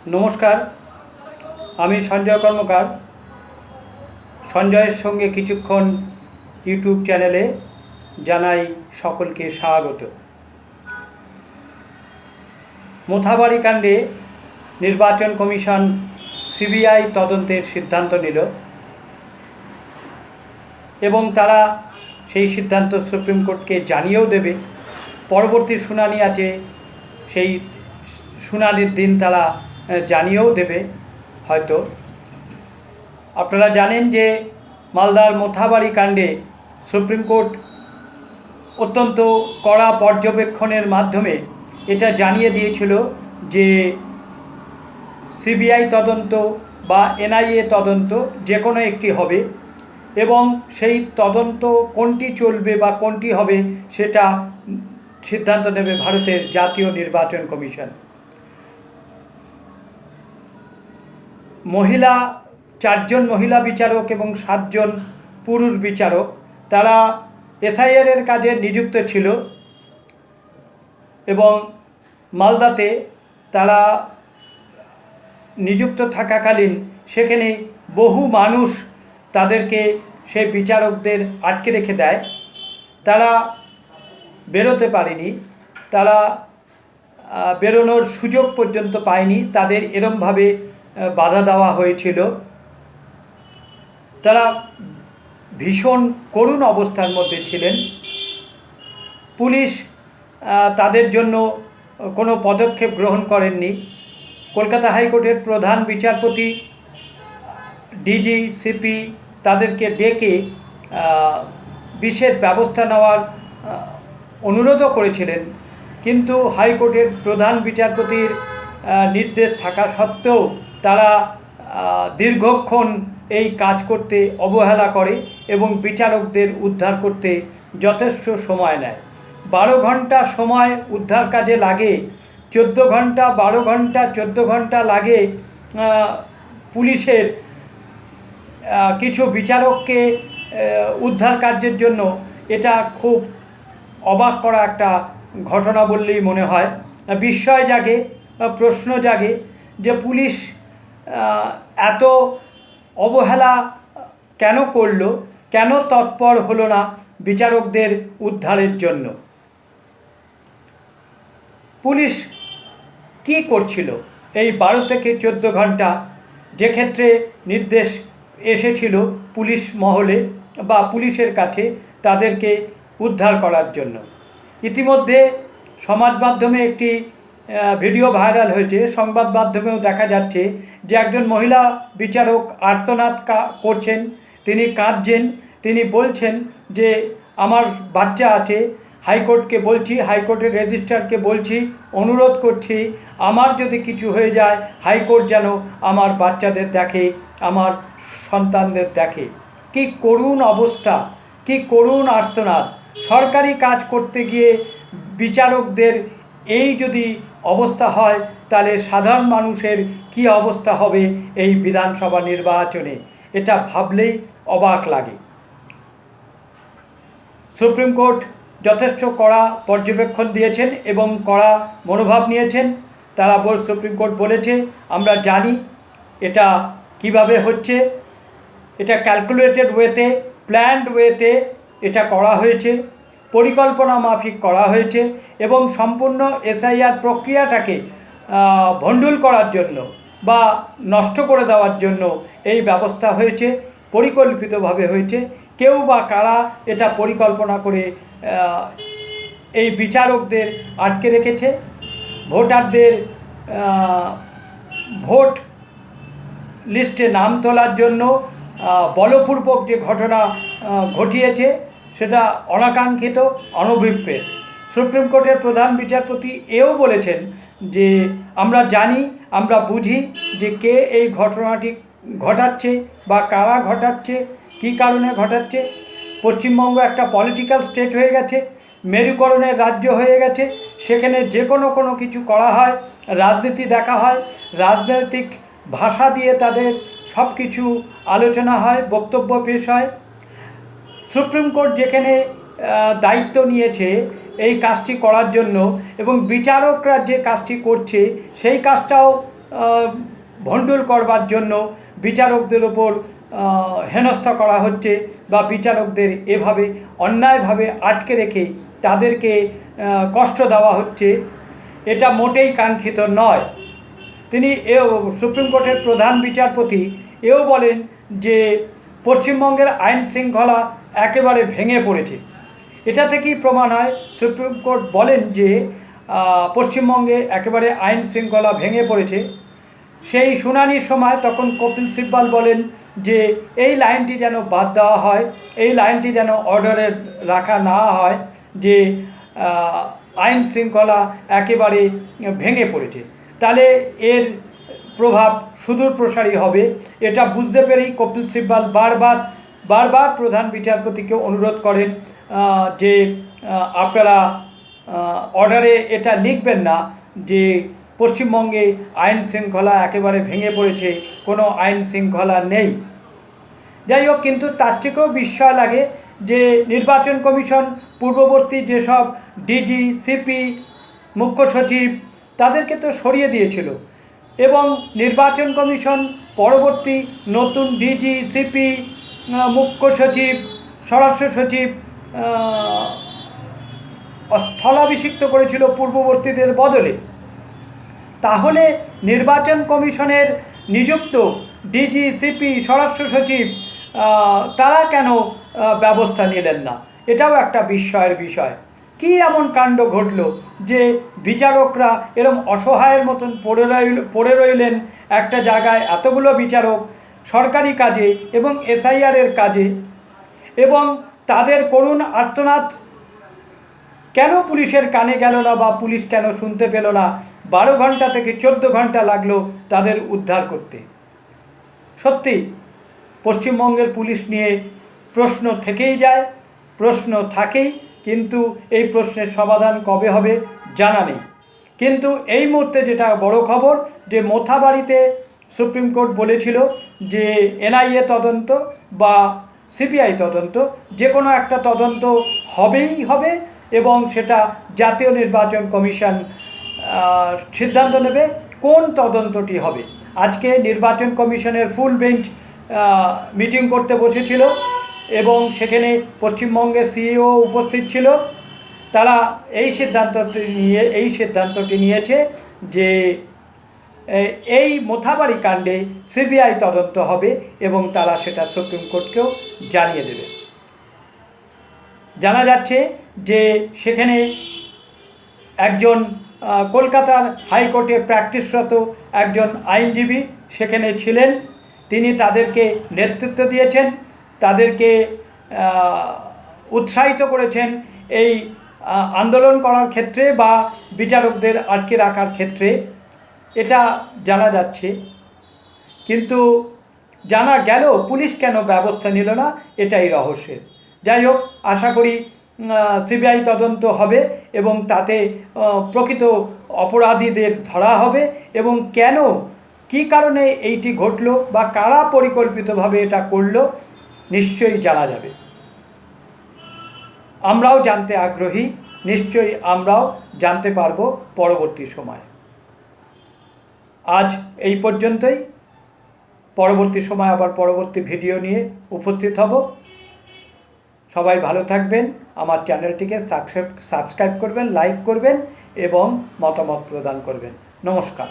নমস্কার, আমি সঞ্জয় কর্মকার। সঞ্জয়ের সঙ্গে কিছুক্ষণ ইউটিউব চ্যানেলে জানাই সকলকে স্বাগত। মোথাবাড়ি কাণ্ডে নির্বাচন কমিশন সিবিআই তদন্তের সিদ্ধান্ত নিল এবং তারা সেই সিদ্ধান্ত সুপ্রিম কোর্টকে জানিয়েও দেবে। পরবর্তী শুনানি আছে, সেই শুনানির দিন তারা জানিয়েও দেবে হয়তো। আপনারা জানেন যে মালদার মোথাবাড়ি কাণ্ডে সুপ্রিম কোর্ট অত্যন্ত কড়া পর্যবেক্ষণের মাধ্যমে এটা জানিয়ে দিয়েছিল যে সিবিআই তদন্ত বা এনআইএ তদন্ত যে কোনো একটি হবে এবং সেই তদন্ত কোনটি চলবে বা কোনটি হবে সেটা সিদ্ধান্ত নেবে ভারতের জাতীয় নির্বাচন কমিশন। চারজন মহিলা বিচারক এবং 7 জন পুরুষ বিচারক তারা এসআইআরের কাজে নিযুক্ত ছিল এবং মালদাতে তারা নিযুক্ত থাকাকালীন সেখানে বহু মানুষ তাদেরকে সেই বিচারকদের আটকে রেখে দেয়। তারা বেরোতে পারেনি, তারা বেরোনোর সুযোগ পর্যন্ত পায়নি, তাদের এরমভাবে বাধা দেওয়া হয়েছিল। তারা ভীষণ করুণ অবস্থার মধ্যে ছিলেন। পুলিশ তাদের জন্য কোনো পদক্ষেপ গ্রহণ করেননি। কলকাতা হাইকোর্টের প্রধান বিচারপতি, ডিজি, সিপি তাদেরকে ডেকে বিশেষ ব্যবস্থা নেওয়ার অনুরোধও করেছিলেন, কিন্তু হাইকোর্টের প্রধান বিচারপতির নির্দেশ থাকা সত্ত্বেও তারা দীর্ঘক্ষণ এই কাজ করতে অবহেলা করে এবং বিচারকদের উদ্ধার করতে যথেষ্ট সময় নেয়। 12 ঘন্টা সময় উদ্ধার কাজে লাগে, 14 ঘন্টা 12 ঘন্টা 14 ঘন্টা লাগে পুলিশের কিছু বিচারককে উদ্ধার কার্যের জন্য। এটা খুব অবাক করা একটা ঘটনা বললেই মনে হয়। বিস্ময় জাগে, প্রশ্ন জাগে যে পুলিশ এত অবহেলা কেন করলো, কেন তৎপর হলো না বিচারকদের উদ্ধারের জন্য। পুলিশ কি করছিল এই 12 থেকে 14 ঘন্টা, যে ক্ষেত্রে নির্দেশ এসেছিল পুলিশ মহলে বা পুলিশের কাছে তাদেরকে উদ্ধার করার জন্য। ইতিমধ্যে সমাজ মাধ্যমে একটি ভিডিও ভাইরাল হয়েছে, সংবাদ মাধ্যমেও দেখা যাচ্ছে যে একজন মহিলা বিচারক আর্তনাদ করছেন, তিনি কাঁদছেন, তিনি বলছেন যে আমার বাচ্চা আছে, হাইকোর্টকে বলছি, হাইকোর্টের রেজিস্ট্রারকে বলছি, অনুরোধ করছি আমার যদি কিছু হয়ে যায় হাইকোর্ট যেন আমার বাচ্চাদের দেখে, আমার সন্তানদের দেখে। কি করুণ অবস্থা, কি করুণ আর্তনাদ। সরকারি কাজ করতে গিয়ে বিচারকদের এই যদি অবস্থা হয় তাহলে সাধারণ মানুষের কি অবস্থা হবে এই বিধানসভা নির্বাচনে, এটা ভাবলেই অবাক লাগে। সুপ্রিম কোর্ট যথেষ্ট কড়া পর্যবেক্ষণ দিয়েছেন এবং কড়া মনোভাব নিয়েছেন। তারা সুপ্রিম কোর্ট বলেছে আমরা জানি এটা কিভাবে হচ্ছে, এটা ক্যালকুলেটেড ওয়েতে, প্ল্যান্ড ওয়েতে এটা করা হয়েছে, পরিকল্পনা মাফিক করা হয়েছে এবং সম্পূর্ণ এসআইআর প্রক্রিয়াটাকে ভণ্ডুল করার জন্য বা নষ্ট করে দেওয়ার জন্য এই ব্যবস্থা হয়েছে, পরিকল্পিতভাবে হয়েছে। কেউ বা কারা এটা পরিকল্পনা করে এই বিচারকদের আটকে রেখেছে, ভোটারদের ভোট লিস্টে নাম তোলার জন্য বলপূর্বক যে ঘটনা ঘটিয়েছে সেটা অনাকাঙ্ক্ষিত, অনভিপ্রেত। সুপ্রিম কোর্টের প্রধান বিচারপতি এও বলেছেন যে আমরা জানি, আমরা বুঝি যে কে এই ঘটনাটি ঘটাচ্ছে বা কারা ঘটাচ্ছে, কী কারণে ঘটাচ্ছে। পশ্চিমবঙ্গ একটা পলিটিক্যাল স্টেট হয়ে গেছে, মেরুকরণের রাজ্য হয়ে গেছে, সেখানে যে কোনো কিছু করা হয়, রাজনীতি দেখা হয়, রাজনৈতিক ভাষা দিয়ে তাদের সব কিছু আলোচনা হয়, বক্তব্য পেশ হয়। সুপ্রিম কোর্ট যেখানে দায়িত্ব নিয়েছে এই কাজটি করার জন্য এবং বিচারকরা যে কাজটি করছে সেই কাজটাও ভণ্ডুল করবার জন্য বিচারকদের ওপর হেনস্থা করা হচ্ছে বা বিচারকদের এভাবে অন্যায়ভাবে আটকে রেখে তাদেরকে কষ্ট দেওয়া হচ্ছে, এটা মোটেই কাঙ্ক্ষিত নয়। তিনি সুপ্রিম কোর্টের প্রধান বিচারপতি এও বলেন যে পশ্চিমবঙ্গের আইন শৃঙ্খলা একেবারে ভেঙে পড়েছে। এটা থেকেই প্রমাণ হয়, সুপ্রিম কোর্ট বলেন যে পশ্চিমবঙ্গে একেবারে আইন শৃঙ্খলা ভেঙে পড়েছে। সেই শুনানির সময় তখন কপিল সিব্বাল বলেন যে এই লাইনটি যেন বাদ দেওয়া হয়, এই লাইনটি যেন অর্ডারে রাখা না হয় যে আইন শৃঙ্খলা একেবারে ভেঙে পড়েছে। তাহলে এর প্রভাব সুদূর প্রসারী হবে। এটা বুঝতে পেরেই কপিল সিব্বাল বারবার প্রধান বিচারপতিকে অনুরোধ করেন যে আপনারা অর্ডারে এটা লিখবেন না যে পশ্চিমবঙ্গে আইন শৃঙ্খলা একেবারে ভেঙে পড়েছে, কোনো আইন শৃঙ্খলা নেই। যাই হোক, কিন্তু তার থেকেও বিস্ময় লাগে যে নির্বাচন কমিশন পূর্ববর্তী যেসব ডিজি, সিপি, মুখ্য সচিব তাদেরকে তো সরিয়ে দিয়েছিল, এবং নির্বাচন কমিশন পরবর্তী নতুন ডিজি, সিপি, মুখ্য সচিব, স্বরাষ্ট্র সচিব স্থলাভিষিক্ত করেছিল পূর্ববর্তীদের বদলে। তাহলে নির্বাচন কমিশনের নিযুক্ত ডিজি, সিপি, স্বরাষ্ট্র সচিব তারা কেন ব্যবস্থা নিলেন না? এটাও একটা বিস্ময়ের বিষয়। কী এমন কাণ্ড ঘটল যে বিচারকরা এরম অসহায়ের মতন পড়ে রইলেন একটা জায়গায়, এতগুলো বিচারক সরকারি কাজে এবং এসআইআরের কাজে, এবং তাদের করুণ আর্তনাদ কেন পুলিশের কানে গেল না বা পুলিশ কেন শুনতে পেল না? 12 ঘন্টা থেকে 14 ঘন্টা লাগলো তাদের উদ্ধার করতে। সত্যি পশ্চিমবঙ্গের পুলিশ নিয়ে প্রশ্ন থেকেই যায়, প্রশ্ন থাকেই, কিন্তু এই প্রশ্নের সমাধান কবে হবে জানা নেই। কিন্তু এই মুহূর্তে যেটা বড় খবর, যে মোথাবাড়িতে সুপ্রিম কোর্ট বলেছিল যে এনআইএ তদন্ত বা সিবিআই তদন্ত, যে কোনো একটা তদন্ত হবেই হবে, এবং সেটা জাতীয় নির্বাচন কমিশন সিদ্ধান্ত নেবে কোন তদন্তটি হবে। আজকে নির্বাচন কমিশনের ফুল বেঞ্চ মিটিং করতে বসেছিল, এবং সেখানে পশ্চিমবঙ্গের সিইও উপস্থিত ছিল। তারা এই সিদ্ধান্তটি নিয়েছে যে এই মোথাবাড়ি কাণ্ডে সিবিআই তদন্ত হবে, এবং তারা সেটা সুপ্রিম কোর্টকেও জানিয়ে দেবে। জানা যাচ্ছে যে সেখানে একজন কলকাতার হাইকোর্টে প্র্যাকটিসরত একজন আইনজীবী সেখানে ছিলেন। তিনি তাদেরকে নেতৃত্ব দিয়েছেন, তাদেরকে উৎসাহিত করেছেন এই আন্দোলন করার ক্ষেত্রে বা বিচারকদের আটকে রাখার ক্ষেত্রে, এটা জানা যাচ্ছে। কিন্তু জানা গেল পুলিশ কেন ব্যবস্থা নিল না, এটাই রহস্যের। যাই হোক, আশা করি সিবিআই তদন্ত হবে এবং তাতে প্রকৃত অপরাধীদের ধরা হবে, এবং কেন, কী কারণে এইটি ঘটলো বা কারা পরিকল্পিতভাবে এটা করলো নিশ্চয়ই জানা যাবে। আমরাও জানতে আগ্রহী, নিশ্চয়ই আমরাও জানতে পারবো পরবর্তী সময়। আজ এই পর্যন্তই। পরবর্তী সময় আবার পরবর্তী ভিডিও নিয়ে উপস্থিত হব। সবাই ভালো থাকবেন, আমার চ্যানেলটিকে সাবস্ক্রাইব করবেন, লাইক করবেন এবং মতামত প্রদান করবেন। নমস্কার।